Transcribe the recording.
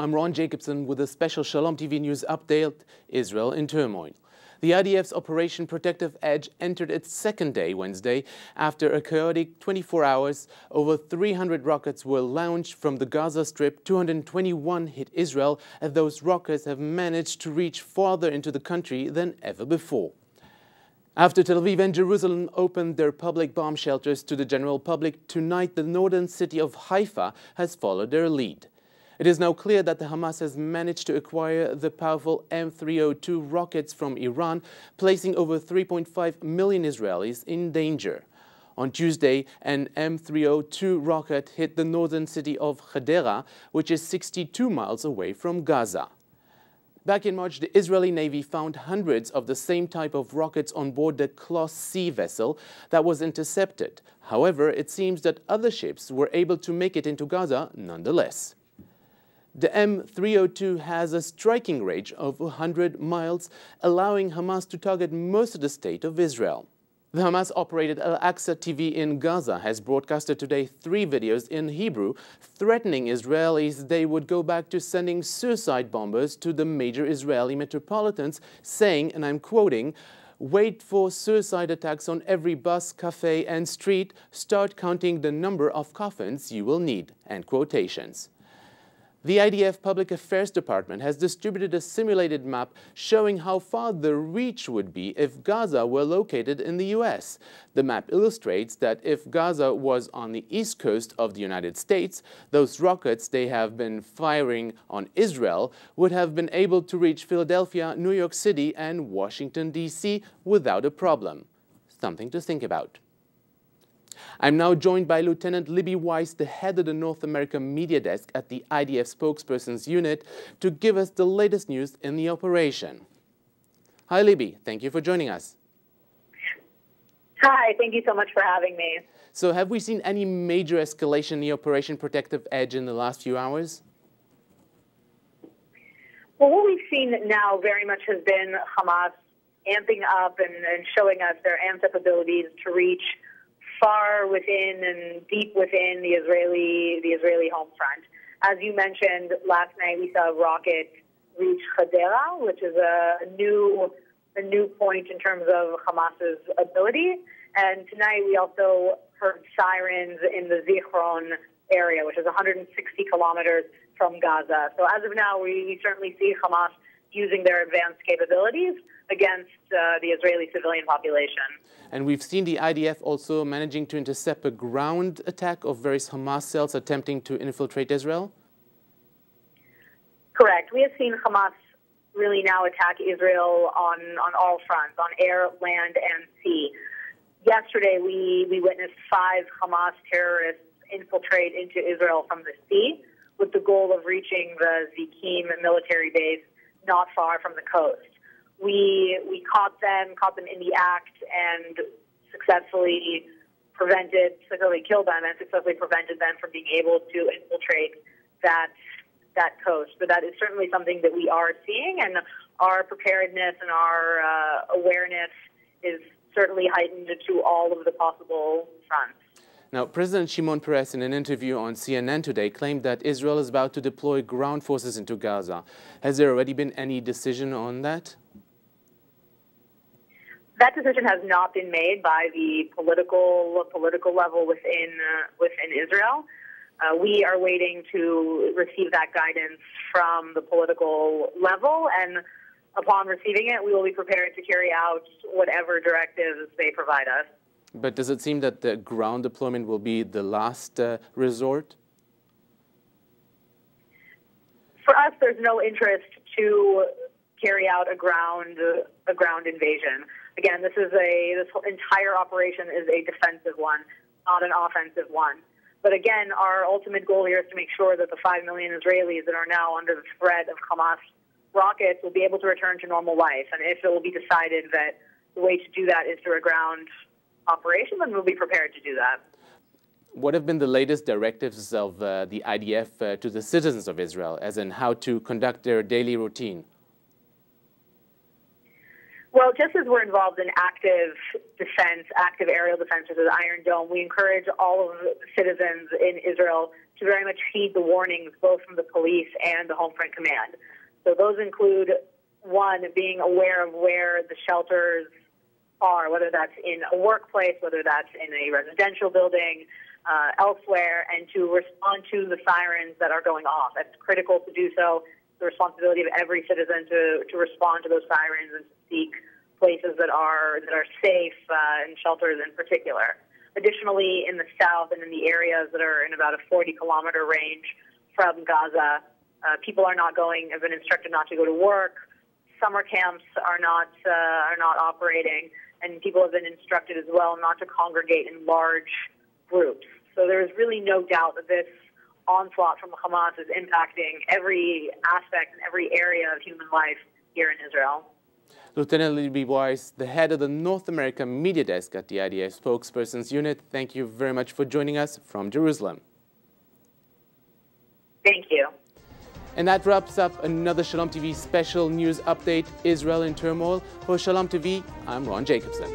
I'm Jacobsohn with a special Shalom TV news update, Israel in turmoil. The IDF's Operation Protective Edge entered its second day Wednesday after a chaotic 24 hours. Over 300 rockets were launched from the Gaza Strip, 221 hit Israel, and those rockets have managed to reach farther into the country than ever before. After Tel Aviv and Jerusalem opened their public bomb shelters to the general public, tonight the northern city of Haifa has followed their lead. It is now clear that the Hamas has managed to acquire the powerful M302 rockets from Iran, placing over 3.5 million Israelis in danger. On Tuesday, an M302 rocket hit the northern city of Hadera, which is 62 miles away from Gaza. Back in March, the Israeli Navy found hundreds of the same type of rockets on board the Class C vessel that was intercepted. However, it seems that other ships were able to make it into Gaza nonetheless. The M302 has a striking range of 100 miles, allowing Hamas to target most of the state of Israel. The Hamas-operated Al-Aqsa TV in Gaza has broadcasted today 3 videos in Hebrew threatening Israelis they would go back to sending suicide bombers to the major Israeli metropolitans, saying, and I'm quoting, "Wait for suicide attacks on every bus, cafe and street. Start counting the number of coffins you will need." End quotations. The IDF Public Affairs Department has distributed a simulated map showing how far the reach would be if Gaza were located in the US. The map illustrates that if Gaza was on the east coast of the United States, those rockets they have been firing on Israel would have been able to reach Philadelphia, New York City and Washington, D.C. without a problem. Something to think about. I'm now joined by Lieutenant Libby Weiss, the head of the North America Media Desk at the IDF Spokesperson's Unit, to give us the latest news in the operation. Hi, Libby. Thank you for joining us. Hi. Thank you so much for having me. So have we seen any major escalation in the Operation Protective Edge in the last few hours? Well, what we've seen now very much has been Hamas amping up and showing us their amped-up abilities to reach far within and deep within the Israeli home front. As you mentioned, last night we saw a rocket reach Hadera, which is a new point in terms of Hamas's ability. And tonight we also heard sirens in the Zichron area, which is 160 kilometers from Gaza. So as of now, we certainly see Hamas using their advanced capabilities against the Israeli civilian population. And we've seen the IDF also managing to intercept a ground attack of various Hamas cells attempting to infiltrate Israel? Correct. We have seen Hamas really now attack Israel on all fronts, on air, land, and sea. Yesterday, we witnessed 5 Hamas terrorists infiltrate into Israel from the sea with the goal of reaching the Zikim military base not far from the coast. We caught them in the act and successfully killed them and successfully prevented them from being able to infiltrate that coast. But that is certainly something that we are seeing, and our preparedness and our awareness is certainly heightened to all of the possible fronts. Now, President Shimon Peres, in an interview on CNN today, claimed that Israel is about to deploy ground forces into Gaza. Has there already been any decision on that? That decision has not been made by the political level within Israel. We are waiting to receive that guidance from the political level, and upon receiving it, we will be prepared to carry out whatever directives they provide us. But does it seem that the ground deployment will be the last resort? For us, there's no interest to carry out a ground invasion. Again, this entire operation is a defensive one, not an offensive one. But again, our ultimate goal here is to make sure that the 5 million Israelis that are now under the threat of Hamas rockets will be able to return to normal life. And if it will be decided that the way to do that is through a ground operation, then we'll be prepared to do that. What have been the latest directives of the IDF to the citizens of Israel, as in how to conduct their daily routine? Well, just as we're involved in active defense, active aerial defense with the Iron Dome, we encourage all of the citizens in Israel to very much heed the warnings both from the police and the Home Front Command. So those include, one, being aware of where the shelters are, whether that's in a workplace, whether that's in a residential building, elsewhere, and to respond to the sirens that are going off. It's critical to do so. It's the responsibility of every citizen to respond to those sirens and to seek places that are safe, and shelters in particular. Additionally, in the south and in the areas that are in about a 40-kilometer range from Gaza, people have been instructed not to go to work. Summer camps are not operating, and people have been instructed as well not to congregate in large groups. So there is really no doubt that this onslaught from Hamas is impacting every aspect and every area of human life here in Israel. Lieutenant Libby Weiss, the head of the North America Media Desk at the IDF Spokesperson's Unit, thank you very much for joining us from Jerusalem. Thank you. And that wraps up another Shalom TV special news update, Israel in Turmoil. For Shalom TV, I'm Ron Jacobsohn.